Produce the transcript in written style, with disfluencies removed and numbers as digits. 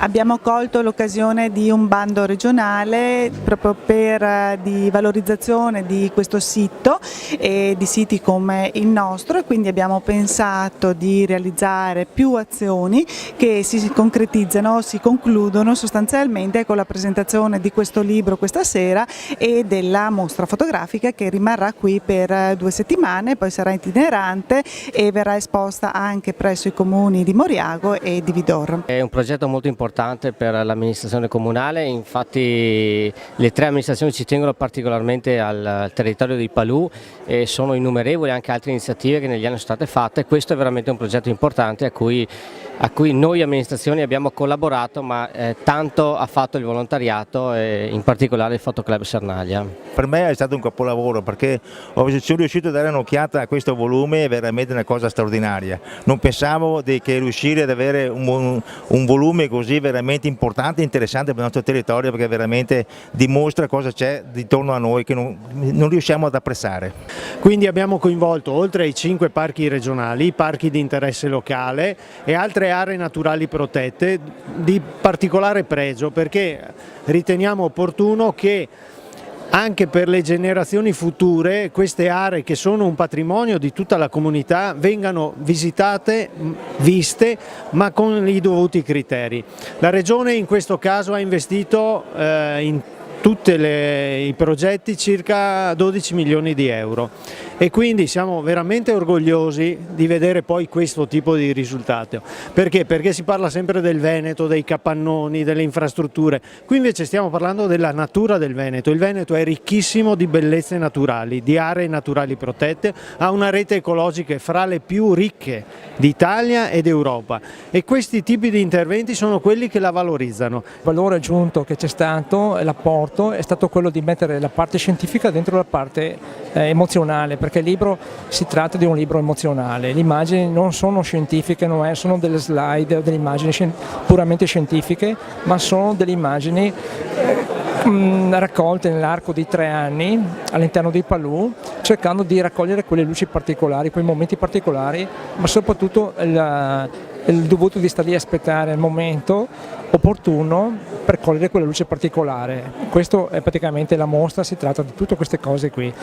Abbiamo colto l'occasione di un bando regionale proprio di valorizzazione di questo sito e di siti come il nostro, e quindi abbiamo pensato di realizzare più azioni che si concretizzano, si concludono sostanzialmente con la presentazione di questo libro questa sera e della mostra fotografica che rimarrà qui per 2 settimane, poi sarà itinerante e verrà esposta anche presso i comuni di Moriago e di Vidor. È un progetto molto importante per l'amministrazione comunale, infatti le 3 amministrazioni ci tengono particolarmente al territorio di Palù e sono innumerevoli anche altre iniziative che negli anni sono state fatte. Questo è veramente un progetto importante a cui noi amministrazioni abbiamo collaborato, ma tanto ha fatto il volontariato e in particolare il Fotoclub Sernaglia. Per me è stato un capolavoro perché sono riuscito a dare un'occhiata a questo volume, è veramente una cosa straordinaria. Non pensavo che riuscire ad avere un volume così veramente importante e interessante per il nostro territorio, perché veramente dimostra cosa c'è intorno a noi che non riusciamo ad apprezzare. Quindi abbiamo coinvolto, oltre ai 5 parchi regionali, parchi di interesse locale e altre aree naturali protette di particolare pregio, perché riteniamo opportuno che anche per le generazioni future queste aree, che sono un patrimonio di tutta la comunità, vengano visitate, viste, ma con i dovuti criteri. La Regione in questo caso ha investito in tutti i progetti circa 12 milioni di euro e quindi siamo veramente orgogliosi di vedere poi questo tipo di risultato. Perché? Perché si parla sempre del Veneto, dei capannoni, delle infrastrutture, qui invece stiamo parlando della natura del Veneto. Il Veneto è ricchissimo di bellezze naturali, di aree naturali protette, ha una rete ecologica fra le più ricche d'Italia ed Europa e questi tipi di interventi sono quelli che la valorizzano. Il valore aggiunto che c'è stato, l'apporto, è stato quello di mettere la parte scientifica dentro la parte emozionale, perché il libro si tratta di un libro emozionale, le immagini non sono scientifiche, sono delle slide o delle immagini puramente scientifiche, ma sono delle immagini raccolte nell'arco di 3 anni all'interno di Palù, cercando di raccogliere quelle luci particolari, quei momenti particolari, ma soprattutto il dovuto di stare lì a aspettare il momento opportuno per cogliere quella luce particolare. Questo è praticamente la mostra, si tratta di tutte queste cose qui.